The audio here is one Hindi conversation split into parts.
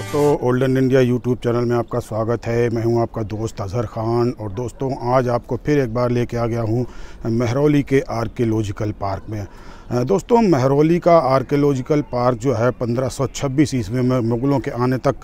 दोस्तों ओल्डन इंडिया यूट्यूब चैनल में आपका स्वागत है। मैं हूं आपका दोस्त अज़हर ख़ान और दोस्तों आज आपको फिर एक बार लेके आ गया हूं महरौली के आर्कियोलॉजिकल पार्क में। दोस्तों महरौली का आर्कियोलॉजिकल पार्क जो है 1526 ईस्वी में मुग़लों के आने तक,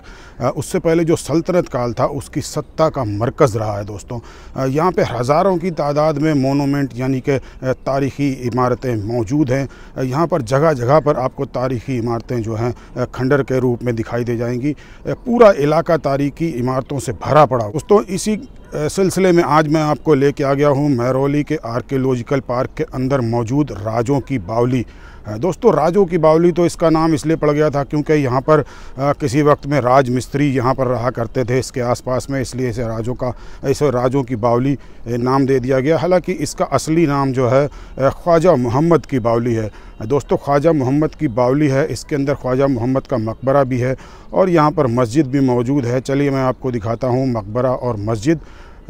उससे पहले जो सल्तनत काल था उसकी सत्ता का मरकज़ रहा है। दोस्तों यहाँ पे हज़ारों की तादाद में मोनूमेंट यानी कि तारीख़ी इमारतें मौजूद हैं। यहाँ पर जगह जगह पर आपको तारीख़ी इमारतें जो हैं खंडर के रूप में दिखाई दे जाएंगी। पूरा इलाका तारीख़ी इमारतों से भरा पड़ा। दोस्तों इसी सिलसिले में आज मैं आपको लेके आ गया हूँ महरौली के आर्कियोलॉजिकल पार्क के अंदर मौजूद राजों की बावली। दोस्तों राजों की बावली तो इसका नाम इसलिए पड़ गया था क्योंकि यहाँ पर किसी वक्त में राज मिस्त्री यहाँ पर रहा करते थे इसके आसपास में, इसलिए इसे राजों की बावली नाम दे दिया गया। हालांकि इसका असली नाम जो है ख्वाजा मोहम्मद की बावली है। दोस्तों ख्वाजा मोहम्मद की बावली है, इसके अंदर ख्वाजा मोहम्मद का मकबरा भी है और यहाँ पर मस्जिद भी मौजूद है। चलिए मैं आपको दिखाता हूँ मकबरा और मस्जिद।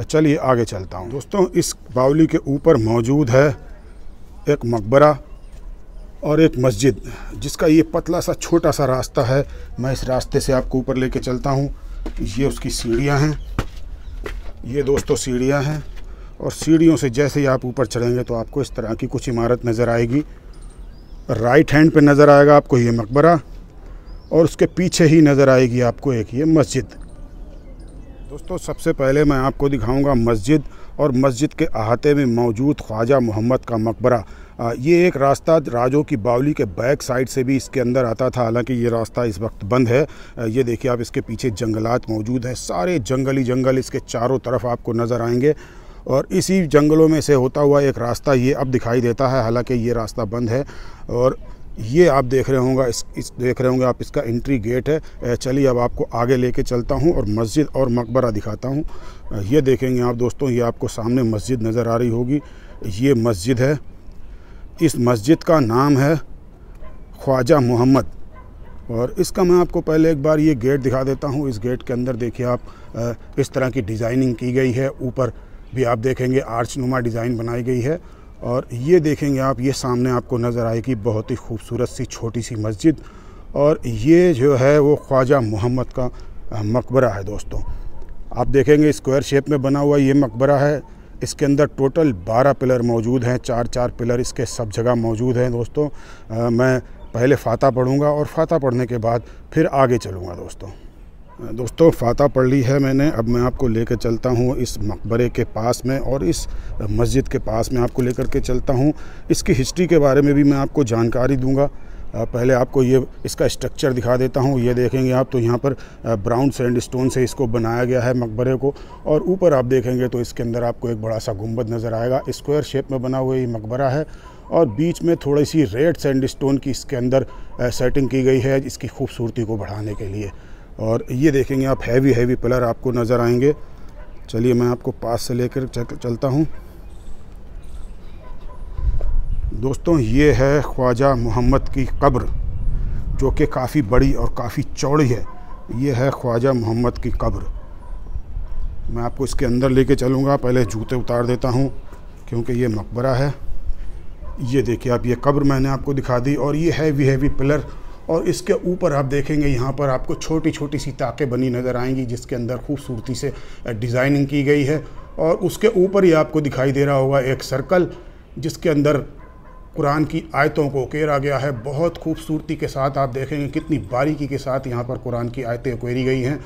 चलिए आगे चलता हूँ। दोस्तों इस बावली के ऊपर मौजूद है एक मकबरा और एक मस्जिद, जिसका ये पतला सा छोटा सा रास्ता है। मैं इस रास्ते से आपको ऊपर लेके चलता हूँ। ये उसकी सीढ़ियाँ हैं, ये दोस्तों सीढ़ियाँ हैं और सीढ़ियों से जैसे ही आप ऊपर चढ़ेंगे तो आपको इस तरह की कुछ इमारत नज़र आएगी। राइट हैंड पे नज़र आएगा आपको ये मकबरा और उसके पीछे ही नज़र आएगी आपको एक ये मस्जिद। दोस्तों सबसे पहले मैं आपको दिखाऊंगा मस्जिद और मस्जिद के अहाते में मौजूद ख्वाजा मोहम्मद का मकबरा। ये एक रास्ता राजों की बावली के बैक साइड से भी इसके अंदर आता था, हालांकि ये रास्ता इस वक्त बंद है। ये देखिए आप, इसके पीछे जंगलात मौजूद हैं, सारे जंगल इसके चारों तरफ आपको नज़र आएंगे और इसी जंगलों में से होता हुआ एक रास्ता ये अब दिखाई देता है, हालांकि ये रास्ता बंद है। और ये आप देख रहे होंगे आप, इसका एंट्री गेट है। चलिए अब आपको आगे लेके चलता हूँ और मस्जिद और मकबरा दिखाता हूँ। ये देखेंगे आप दोस्तों, ये आपको सामने मस्जिद नज़र आ रही होगी, ये मस्जिद है। इस मस्जिद का नाम है ख्वाजा मोहम्मद और इसका मैं आपको पहले एक बार ये गेट दिखा देता हूँ। इस गेट के अंदर देखिए आप, इस तरह की डिज़ाइनिंग की गई है। ऊपर भी आप देखेंगे आर्चनुमा डिज़ाइन बनाई गई है और ये देखेंगे आप, ये सामने आपको नज़र आएगी बहुत ही खूबसूरत सी छोटी सी मस्जिद और ये जो है वो ख्वाजा मोहम्मद का मकबरा है। दोस्तों आप देखेंगे स्क्वायर शेप में बना हुआ ये मकबरा है। इसके अंदर टोटल 12 पिलर मौजूद हैं, 4-4 पिलर इसके सब जगह मौजूद हैं। दोस्तों मैं पहले फाता पढ़ूँगा और फाता पढ़ने के बाद फिर आगे चलूँगा। दोस्तों फाता पढ़ ली है मैंने। अब मैं आपको लेकर चलता हूँ इस मकबरे के पास में और इस मस्जिद के पास में आपको लेकर के चलता हूँ। इसकी हिस्ट्री के बारे में भी मैं आपको जानकारी दूंगा। पहले आपको ये इसका स्ट्रक्चर दिखा देता हूँ। ये देखेंगे आप, तो यहाँ पर ब्राउन सैंडस्टोन से इसको बनाया गया है मकबरे को और ऊपर आप देखेंगे तो इसके अंदर आपको एक बड़ा सा गुंबद नज़र आएगा। स्क्वायर शेप में बना हुआ ये मकबरा है और बीच में थोड़ी सी रेड सैंडस्टोन की इसके अंदर सेटिंग की गई है इसकी खूबसूरती को बढ़ाने के लिए। और ये देखेंगे आप, हैवी पिलर आपको नज़र आएंगे। चलिए मैं आपको पास से लेकर चलता हूँ। दोस्तों ये है ख्वाजा मोहम्मद की कब्र, जो कि काफ़ी बड़ी और काफ़ी चौड़ी है। ये है ख्वाजा मोहम्मद की कब्र। मैं आपको इसके अंदर लेके चलूँगा। पहले जूते उतार देता हूँ क्योंकि ये मकबरा है। ये देखिए आप, ये कब्र मैंने आपको दिखा दी और ये हैवी पिलर और इसके ऊपर आप देखेंगे यहाँ पर आपको छोटी छोटी सी ताकें बनी नज़र आएंगी जिसके अंदर खूबसूरती से डिज़ाइनिंग की गई है। और उसके ऊपर ही आपको दिखाई दे रहा होगा एक सर्कल जिसके अंदर कुरान की आयतों को उकेरा गया है। बहुत खूबसूरती के साथ आप देखेंगे कितनी बारीकी के साथ यहाँ पर कुरान की आयतें उकेरी गई हैं।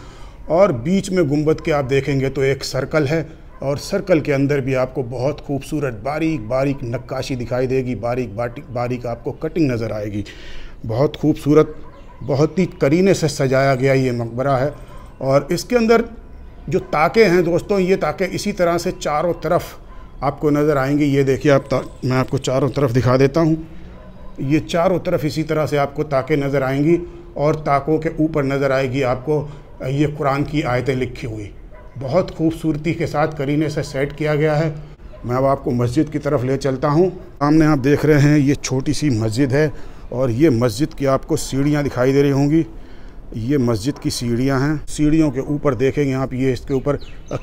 और बीच में गुंबद के आप देखेंगे तो एक सर्कल है और सर्कल के अंदर भी आपको बहुत खूबसूरत बारीक नक्काशी दिखाई देगी, बारीक आपको कटिंग नज़र आएगी। बहुत खूबसूरत, बहुत ही करीने से सजाया गया ये मकबरा है। और इसके अंदर जो ताकें हैं दोस्तों, ये ताकें इसी तरह से चारों तरफ आपको नज़र आएंगी। ये देखिए आप, मैं आपको चारों तरफ दिखा देता हूँ। ये चारों तरफ इसी तरह से आपको ताकें नज़र आएंगी और ताकों के ऊपर नज़र आएगी आपको ये कुरान की आयतें लिखी हुई। बहुत खूबसूरती के साथ करीने से सेट किया गया है। मैं अब आपको मस्जिद की तरफ ले चलता हूँ। सामने आप देख रहे हैं ये छोटी सी मस्जिद है और ये मस्जिद की आपको सीढ़ियाँ दिखाई दे रही होंगी। ये मस्जिद की सीढ़ियाँ हैं। सीढ़ियों के ऊपर देखेंगे आप, ये इसके ऊपर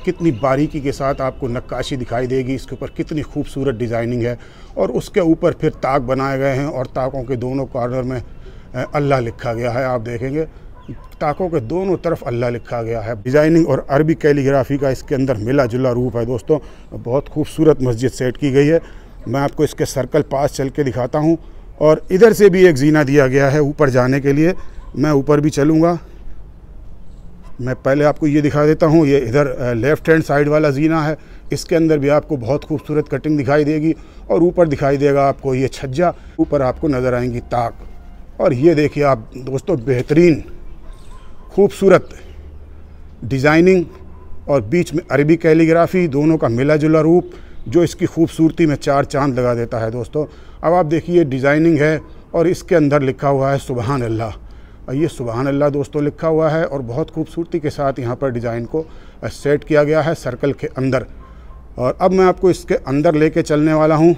कितनी बारीकी के साथ आपको नक्काशी दिखाई देगी, इसके ऊपर कितनी खूबसूरत डिज़ाइनिंग है। और उसके ऊपर फिर ताक बनाए गए हैं और ताकों के दोनों कॉर्नर में अल्लाह लिखा गया है। आप देखेंगे ताकों के दोनों तरफ अल्लाह लिखा गया है। डिज़ाइनिंग और अरबी कैलीग्राफी का इसके अंदर मिला जुला रूप है दोस्तों। बहुत खूबसूरत मस्जिद सेट की गई है। मैं आपको इसके सर्कल पास चल के दिखाता हूँ। और इधर से भी एक जीना दिया गया है ऊपर जाने के लिए। मैं ऊपर भी चलूँगा। मैं पहले आपको ये दिखा देता हूँ। ये इधर लेफ़्ट हैंड साइड वाला जीना है। इसके अंदर भी आपको बहुत खूबसूरत कटिंग दिखाई देगी। और ऊपर दिखाई देगा आपको ये छज्जा, ऊपर आपको नज़र आएंगी ताक। और ये देखिए आप दोस्तों, बेहतरीन खूबसूरत डिज़ाइनिंग और बीच में अरबी कैलीग्राफी, दोनों का मिला जुला रूप जो इसकी खूबसूरती में चार चांद लगा देता है दोस्तों। अब आप देखिए डिज़ाइनिंग है और इसके अंदर लिखा हुआ है सुबहान अल्लाह। और ये सुबहान अल्लाह दोस्तों लिखा हुआ है और बहुत खूबसूरती के साथ यहाँ पर डिज़ाइन को सेट किया गया है सर्कल के अंदर। और अब मैं आपको इसके अंदर लेके चलने वाला हूँ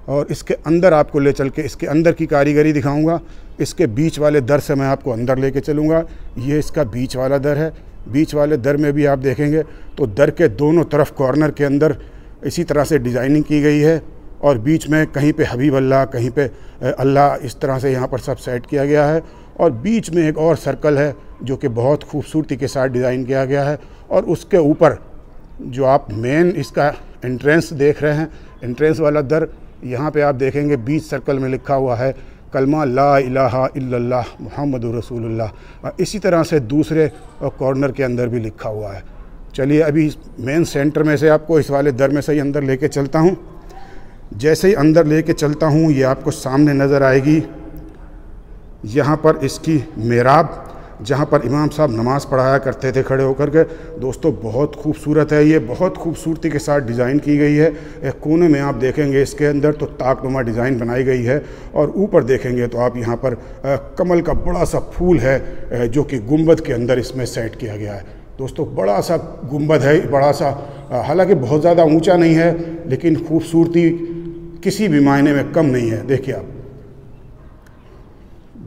और इसके अंदर आपको ले चल के इसके अंदर की कारीगरी दिखाऊंगा। इसके बीच वाले दर से मैं आपको अंदर लेके चलूँगा। ये इसका बीच वाला दर है। बीच वाले दर में भी आप देखेंगे तो दर के दोनों तरफ कॉर्नर के अंदर इसी तरह से डिज़ाइनिंग की गई है। और बीच में कहीं पे हबीब अल्लाह, कहीं पे अल्लाह, इस तरह से यहाँ पर सब सेट किया गया है। और बीच में एक और सर्कल है जो कि बहुत खूबसूरती के साथ डिज़ाइन किया गया है। और उसके ऊपर जो आप मेन इसका एंट्रेंस देख रहे हैं, एंट्रेंस वाला दर, यहाँ पे आप देखेंगे बीच सर्कल में लिखा हुआ है कलमा ला इलाहा इल्लल्लाह मुहम्मदुर रसूलुल्लाह। इसी तरह से दूसरे कॉर्नर के अंदर भी लिखा हुआ है। चलिए अभी मेन सेंटर में से आपको इस वाले दर में से ही अंदर लेके चलता हूँ। जैसे ही अंदर लेके चलता हूँ ये आपको सामने नज़र आएगी यहाँ पर इसकी मेहराब, जहाँ पर इमाम साहब नमाज़ पढ़ाया करते थे खड़े होकर के। दोस्तों बहुत खूबसूरत है ये, बहुत खूबसूरती के साथ डिज़ाइन की गई है। एक कोने में आप देखेंगे इसके अंदर तो ताकनुमा डिज़ाइन बनाई गई है। और ऊपर देखेंगे तो आप यहाँ पर कमल का बड़ा सा फूल है जो कि गुंबद के अंदर इसमें सेट किया गया है। दोस्तों बड़ा सा गुंबद है, बड़ा सा, हालांकि बहुत ज़्यादा ऊंचा नहीं है लेकिन खूबसूरती किसी भी मायने में कम नहीं है। देखिए आप,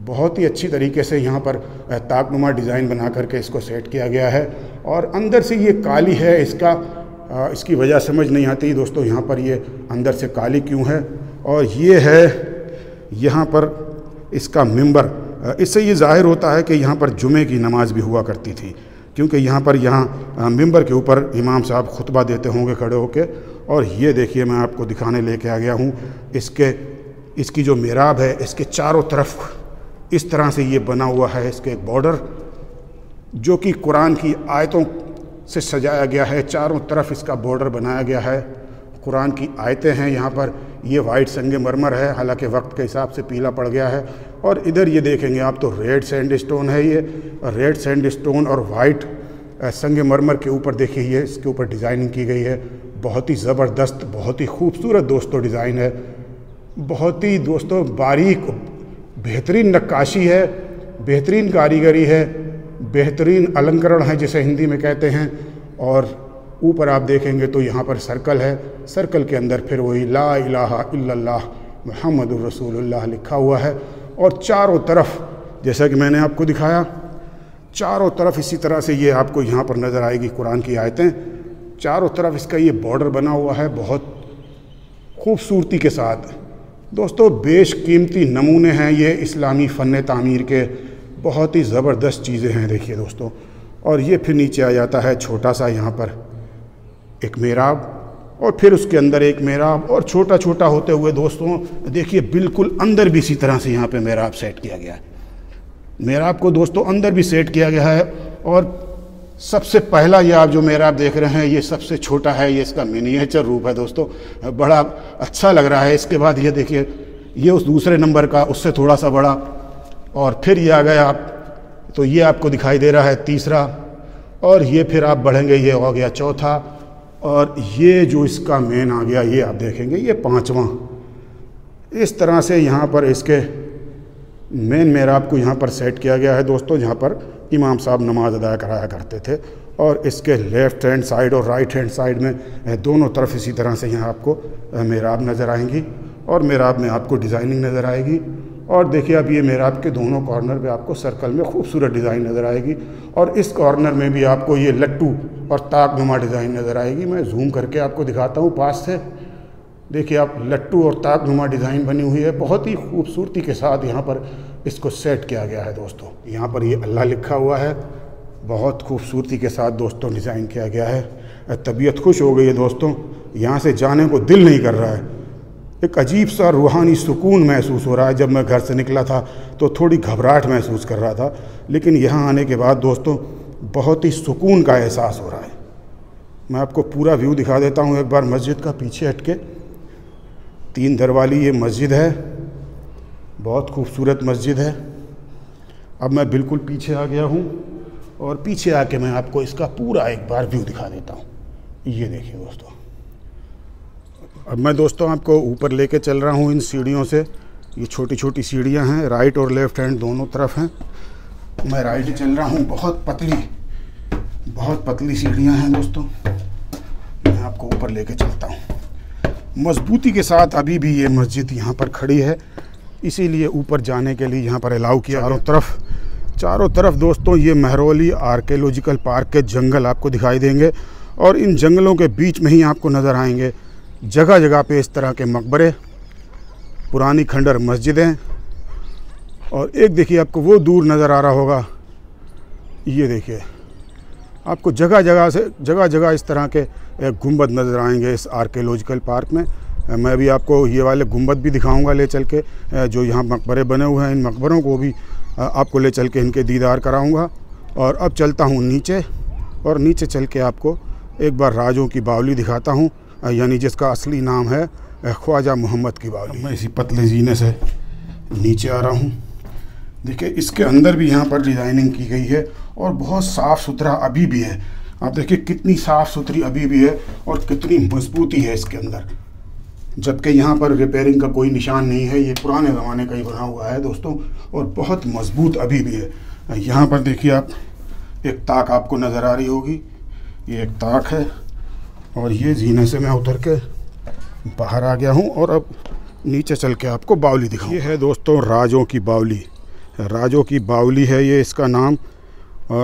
बहुत ही अच्छी तरीके से यहाँ पर ताकनुमा डिज़ाइन बना करके इसको सेट किया गया है। और अंदर से ये काली है, इसकी वजह समझ नहीं आती दोस्तों यहाँ पर ये अंदर से काली क्यों है। और ये है यहाँ पर इसका मिंबर। इससे ये ज़ाहिर होता है कि यहाँ पर जुमे की नमाज़ भी हुआ करती थी, क्योंकि यहाँ मिंबर के ऊपर इमाम साहब खुतबा देते होंगे खड़े होके। और ये देखिए मैं आपको दिखाने लेके आ गया हूँ इसकी जो मेहराब है, इसके चारों तरफ इस तरह से ये बना हुआ है। इसके एक बॉर्डर जो कि कुरान की आयतों से सजाया गया है। चारों तरफ इसका बॉर्डर बनाया गया है, कुरान की आयतें हैं यहाँ पर। ये वाइट संगमरमर है, हालांकि वक्त के हिसाब से पीला पड़ गया है। और इधर ये देखेंगे आप तो रेड सैंडस्टोन है। ये रेड सैंडस्टोन और वाइट संगमरमर के ऊपर देखिए ये इसके ऊपर डिज़ाइनिंग की गई है। बहुत ही ज़बरदस्त, बहुत ही खूबसूरत दोस्तों डिज़ाइन है। बहुत ही दोस्तों बारीक, बेहतरीन नक्काशी है, बेहतरीन कारीगरी है, बेहतरीन अलंकरण है जिसे हिंदी में कहते हैं। और ऊपर आप देखेंगे तो यहाँ पर सर्कल है, सर्कल के अंदर फिर वही ला इलाहा इल्लल्लाह मुहम्मदुर रसूलुल्लाह लिखा हुआ है। और चारों तरफ जैसा कि मैंने आपको दिखाया, चारों तरफ इसी तरह से ये आपको यहाँ पर नज़र आएगी कुरान की आयतें। चारों तरफ इसका ये बॉर्डर बना हुआ है बहुत खूबसूरती के साथ। दोस्तों बेशकीमती नमूने हैं ये इस्लामी फ़न तामीर के, बहुत ही ज़बरदस्त चीज़ें हैं देखिए दोस्तों। और ये फिर नीचे आ जाता है छोटा सा यहाँ पर एक मेहराब, और फिर उसके अंदर एक मेहराब, और छोटा छोटा होते हुए दोस्तों देखिए बिल्कुल अंदर भी इसी तरह से यहाँ पे मेहराब सेट किया गया है। मेहराब को दोस्तों अंदर भी सेट किया गया है। और सबसे पहला ये आप जो मेहराब देख रहे हैं ये सबसे छोटा है, ये इसका मिनिएचर रूप है दोस्तों, बड़ा अच्छा लग रहा है। इसके बाद ये देखिए ये उस दूसरे नंबर का उससे थोड़ा सा बड़ा, और फिर ये आ गया आप तो ये आपको दिखाई दे रहा है तीसरा, और ये फिर आप बढ़ेंगे ये हो गया चौथा, और ये जो इसका मेन आ गया ये आप देखेंगे ये पांचवा। इस तरह से यहाँ पर इसके मेन मेहराब को यहाँ पर सेट किया गया है दोस्तों, जहाँ पर इमाम साहब नमाज अदा कराया करते थे। और इसके लेफ़्ट हैंड साइड और राइट हैंड साइड में दोनों तरफ इसी तरह से यहाँ आपको मेहराब नज़र आएंगी, और मेहराब में आपको डिज़ाइनिंग नज़र आएगी। और देखिए अब ये मेहराब के दोनों कॉर्नर पे आपको सर्कल में खूबसूरत डिज़ाइन नज़र आएगी, और इस कॉर्नर में भी आपको ये लट्टू और ताकनुमा डिज़ाइन नज़र आएगी। मैं जूम करके आपको दिखाता हूँ पास से। देखिए आप लट्टू और ताकनुमा डिज़ाइन बनी हुई है, बहुत ही खूबसूरती के साथ यहाँ पर इसको सेट किया गया है दोस्तों। यहाँ पर ये अल्लाह लिखा हुआ है, बहुत खूबसूरती के साथ दोस्तों डिज़ाइन किया गया है। तबीयत खुश हो गई है दोस्तों, यहाँ से जाने को दिल नहीं कर रहा है। एक अजीब सा रूहानी सुकून महसूस हो रहा है। जब मैं घर से निकला था तो थोड़ी घबराहट महसूस कर रहा था, लेकिन यहाँ आने के बाद दोस्तों बहुत ही सुकून का एहसास हो रहा है। मैं आपको पूरा व्यू दिखा देता हूँ एक बार मस्जिद का, पीछे हट के। 3 दर वाली ये मस्जिद है, बहुत खूबसूरत मस्जिद है। अब मैं बिल्कुल पीछे आ गया हूँ और पीछे आके मैं आपको इसका पूरा एक बार व्यू दिखा देता हूँ। ये देखिए दोस्तों, अब मैं दोस्तों आपको ऊपर लेके चल रहा हूँ इन सीढ़ियों से। ये छोटी छोटी सीढ़ियाँ हैं, राइट और लेफ़्ट हैंड दोनों तरफ हैं। मैं राइट चल रहा हूँ, बहुत पतली सीढ़ियाँ हैं दोस्तों। मैं आपको ऊपर लेके चलता हूँ। मजबूती के साथ अभी भी ये मस्जिद यहाँ पर खड़ी है, इसीलिए ऊपर जाने के लिए यहाँ पर अलाउ किया। चारों तरफ दोस्तों ये महरौली आर्कियोलॉजिकल पार्क के जंगल आपको दिखाई देंगे, और इन जंगलों के बीच में ही आपको नज़र आएंगे जगह जगह पे इस तरह के मकबरे, पुरानी खंडर मस्जिदें। और एक देखिए आपको वो दूर नज़र आ रहा होगा, ये देखिए आपको जगह जगह इस तरह के गुंबद नज़र आएंगे इस आर्कियोलॉजिकल पार्क में। मैं भी आपको ये वाले गुंबद भी दिखाऊंगा ले चल के, जो यहाँ मकबरे बने हुए हैं। इन मकबरों को भी आपको ले चल के इनके दीदार कराऊंगा। और अब चलता हूँ नीचे, और नीचे चल के आपको एक बार राजों की बावली दिखाता हूँ, यानी जिसका असली नाम है ख्वाजा मोहम्मद की बावली। मैं इसी पतले जीने से नीचे आ रहा हूँ। देखिए इसके अंदर भी यहाँ पर डिज़ाइनिंग की गई है, और बहुत साफ़ सुथरा अभी भी है। आप देखिए कितनी साफ़ सुथरी अभी भी है, और कितनी मजबूती है इसके अंदर, जबकि यहाँ पर रिपेयरिंग का कोई निशान नहीं है। ये पुराने ज़माने का ही बना हुआ है दोस्तों, और बहुत मजबूत अभी भी है। यहाँ पर देखिए आप, एक ताक आपको नज़र आ रही होगी, ये एक ताक है। और ये जीने से मैं उतर के बाहर आ गया हूँ, और अब नीचे चल के आपको बावली दिखाऊं। ये है दोस्तों राजों की बावली। राजों की बावली है ये इसका नाम।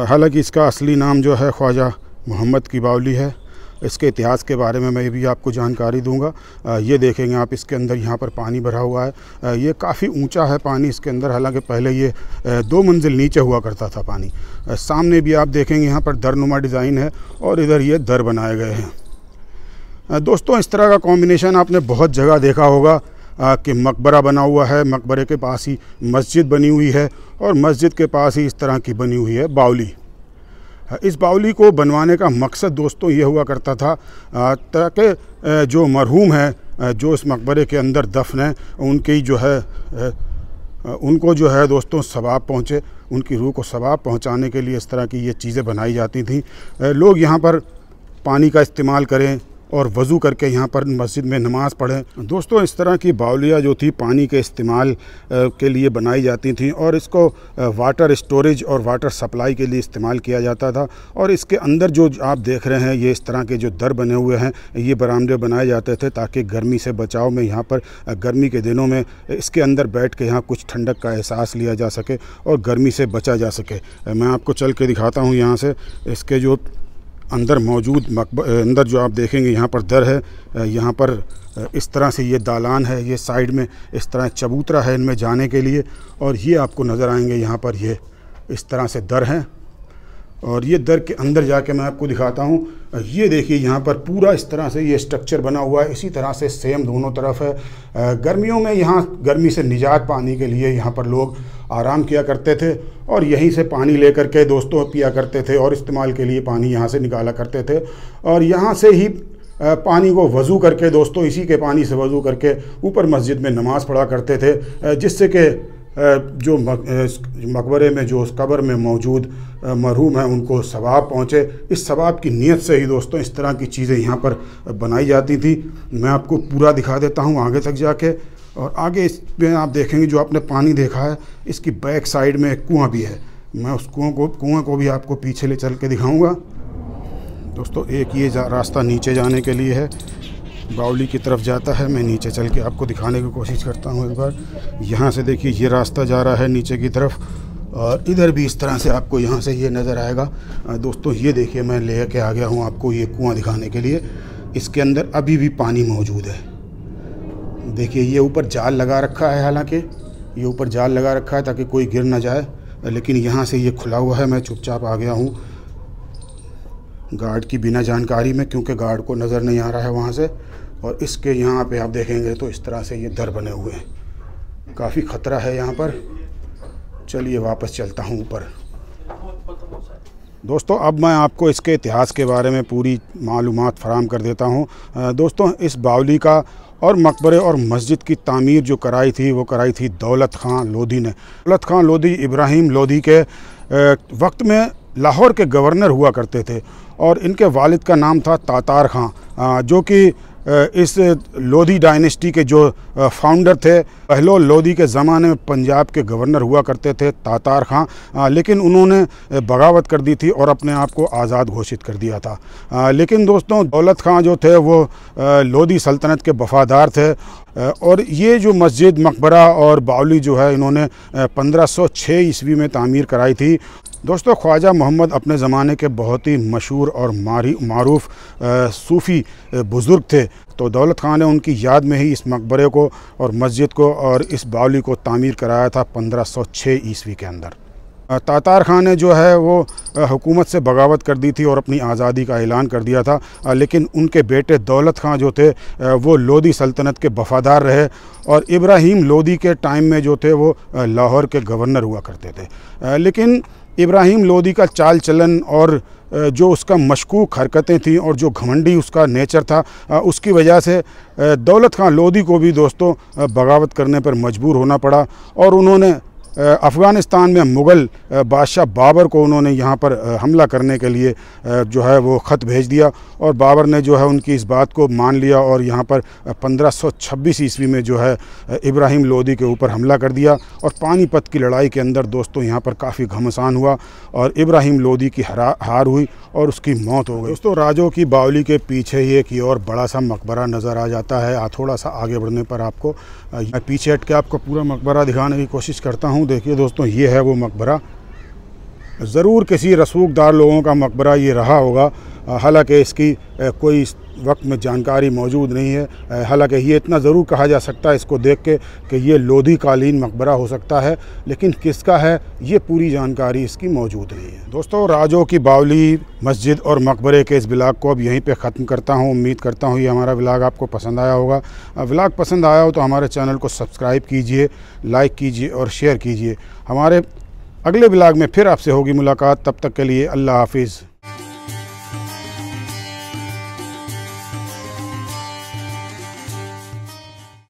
हालांकि इसका असली नाम जो है ख्वाजा मोहम्मद की बावली है। इसके इतिहास के बारे में मैं भी आपको जानकारी दूंगा। ये देखेंगे आप, इसके अंदर यहाँ पर पानी भरा हुआ है। ये काफ़ी ऊंचा है पानी इसके अंदर, हालांकि पहले ये 2 मंजिल नीचे हुआ करता था पानी। सामने भी आप देखेंगे यहाँ पर दरनुमा डिज़ाइन है, और इधर ये दर बनाए गए हैं। दोस्तों इस तरह का कॉम्बिनेशन आपने बहुत जगह देखा होगा कि मकबरा बना हुआ है, मकबरे के पास ही मस्जिद बनी हुई है, और मस्जिद के पास ही इस तरह की बनी हुई है बावली। इस बावली को बनवाने का मकसद दोस्तों ये हुआ करता था ताकि जो मरहूम है, जो इस मकबरे के अंदर दफन है, उनकी जो है उनको जो है दोस्तों सवाब पहुँचे, उनकी रूह को सवाब पहुँचाने के लिए इस तरह की ये चीज़ें बनाई जाती थी। लोग यहाँ पर पानी का इस्तेमाल करें और वज़ू करके यहाँ पर मस्जिद में नमाज़ पढ़ें। दोस्तों इस तरह की बावलियाँ जो थी पानी के इस्तेमाल के लिए बनाई जाती थी, और इसको वाटर स्टोरेज और वाटर सप्लाई के लिए इस्तेमाल किया जाता था। और इसके अंदर जो आप देख रहे हैं, ये इस तरह के जो दर बने हुए हैं, ये बरामदे बनाए जाते थे ताकि गर्मी से बचाव में, यहाँ पर गर्मी के दिनों में इसके अंदर बैठ के यहाँ कुछ ठंडक का एहसास लिया जा सके और गर्मी से बचा जा सके। मैं आपको चल के दिखाता हूँ यहाँ से। इसके जो अंदर मौजूद अंदर जो आप देखेंगे यहाँ पर दर है, यहाँ पर इस तरह से ये दालान है, ये साइड में इस तरह चबूतरा है इनमें जाने के लिए, और ये आपको नज़र आएंगे यहाँ पर ये इस तरह से दर हैं। और ये दर के अंदर जाके मैं आपको दिखाता हूँ। ये देखिए यहाँ पर पूरा इस तरह से ये स्ट्रक्चर बना हुआ है, इसी तरह से सेम दोनों तरफ है। गर्मियों में यहाँ गर्मी से निजात पाने के लिए यहाँ पर लोग आराम किया करते थे, और यहीं से पानी लेकर के दोस्तों पिया करते थे, और इस्तेमाल के लिए पानी यहाँ से निकाला करते थे। और यहाँ से ही पानी को वज़ू करके दोस्तों, इसी के पानी से वज़ू करके ऊपर मस्जिद में नमाज़ पढ़ा करते थे, जिससे कि जो मकबरे में, जो उस कब्र में मौजूद मरहूम हैं, उनको सवाब पहुँचे। इस सवाब की नीयत से ही दोस्तों इस तरह की चीज़ें यहाँ पर बनाई जाती थी। मैं आपको पूरा दिखा देता हूँ आगे तक जाके। और आगे इसमें आप देखेंगे जो आपने पानी देखा है, इसकी बैक साइड में एक कुआँ भी है। मैं उस कुआँ को भी आपको पीछे ले चल के दिखाऊँगा। दोस्तों एक ये रास्ता नीचे जाने के लिए है, बावली की तरफ जाता है। मैं नीचे चल के आपको दिखाने की कोशिश करता हूँ एक बार। यहाँ से देखिए ये रास्ता जा रहा है नीचे की तरफ, और इधर भी इस तरह से आपको यहाँ से ये नज़र आएगा। दोस्तों ये देखिए मैं ले के आ गया हूँ आपको ये कुआँ दिखाने के लिए। इसके अंदर अभी भी पानी मौजूद है। देखिए ये ऊपर जाल लगा रखा है, हालांकि ये ऊपर जाल लगा रखा है ताकि कोई गिर ना जाए, लेकिन यहाँ से ये खुला हुआ है। मैं चुपचाप आ गया हूँ गार्ड की बिना जानकारी में, क्योंकि गार्ड को नज़र नहीं आ रहा है वहाँ से। और इसके यहाँ पे आप देखेंगे तो इस तरह से ये दर बने हुए हैं, काफ़ी ख़तरा है यहाँ पर। चलिए वापस चलता हूँ ऊपर। दोस्तों अब मैं आपको इसके इतिहास के बारे में पूरी मालूमात फराहम कर देता हूँ। दोस्तों इस बावली का और मकबरे और मस्जिद की तामीर जो कराई थी वो कराई थी दौलत खां लोधी ने। दौलत खां लोधी इब्राहिम लोधी के वक्त में लाहौर के गवर्नर हुआ करते थे और इनके वालिद का नाम था तातार खां, जो कि इस लोधी डायनेस्टी के जो फाउंडर थे। पहलो लोधी के ज़माने में पंजाब के गवर्नर हुआ करते थे तातार खां, लेकिन उन्होंने बगावत कर दी थी और अपने आप को आज़ाद घोषित कर दिया था। लेकिन दोस्तों दौलत खां जो थे वो लोधी सल्तनत के वफ़ादार थे और ये जो मस्जिद मकबरा और बावली जो है इन्होंने 1506 ईस्वी में तामीर कराई थी। दोस्तों ख्वाजा मोहम्मद अपने ज़माने के बहुत ही मशहूर और मारूफ सूफ़ी बुज़ुर्ग थे, तो दौलत खां ने उनकी याद में ही इस मकबरे को और मस्जिद को और इस बावली को तामीर कराया था 1506 ईस्वी के अंदर। तातार खां ने जो है वो हुकूमत से बगावत कर दी थी और अपनी आज़ादी का ऐलान कर दिया था, लेकिन उनके बेटे दौलत खां जो थे वो लोधी सल्तनत के वफ़ादार रहे और इब्राहिम लोधी के टाइम में जो थे वो लाहौर के गवर्नर हुआ करते थे। लेकिन इब्राहिम लोधी का चाल चलन और जो उसका मशकूक हरकतें थीं और जो घमंडी उसका नेचर था, उसकी वजह से दौलत खां लोधी को भी दोस्तों बगावत करने पर मजबूर होना पड़ा और उन्होंने अफ़गानिस्तान में मुग़ल बादशाह बाबर को उन्होंने यहाँ पर हमला करने के लिए जो है वो ख़त भेज दिया और बाबर ने जो है उनकी इस बात को मान लिया और यहाँ पर 1526 ईस्वी में जो है इब्राहिम लोधी के ऊपर हमला कर दिया और पानीपत की लड़ाई के अंदर दोस्तों यहाँ पर काफ़ी घमसान हुआ और इब्राहिम लोधी की हार हुई और उसकी मौत हो गई। दोस्तों राजों की बावली के पीछे ही एक और बड़ा सा मकबरा नज़र आ जाता है। थोड़ा सा आगे बढ़ने पर आपको मैं पीछे हट के आपको पूरा मकबरा दिखाने की कोशिश करता हूँ। देखिए दोस्तों ये है वो मकबरा, ज़रूर किसी रसूखदार लोगों का मकबरा ये रहा होगा, हालांकि इसकी कोई इस वक्त में जानकारी मौजूद नहीं है। हालांकि ये इतना ज़रूर कहा जा सकता है इसको देख के कि ये लोधी कालीन मकबरा हो सकता है, लेकिन किसका है ये पूरी जानकारी इसकी मौजूद नहीं है। दोस्तों राजों की बावली, मस्जिद और मकबरे के इस व्लॉग को अब यहीं पे ख़त्म करता हूँ। उम्मीद करता हूँ ये हमारा व्लॉग आपको पसंद आया होगा। व्लॉग पसंद आया हो तो हमारे चैनल को सब्सक्राइब कीजिए, लाइक कीजिए और शेयर कीजिए। हमारे अगले व्लॉग में फिर आपसे होगी मुलाकात, तब तक के लिए अल्लाह हाफिज़।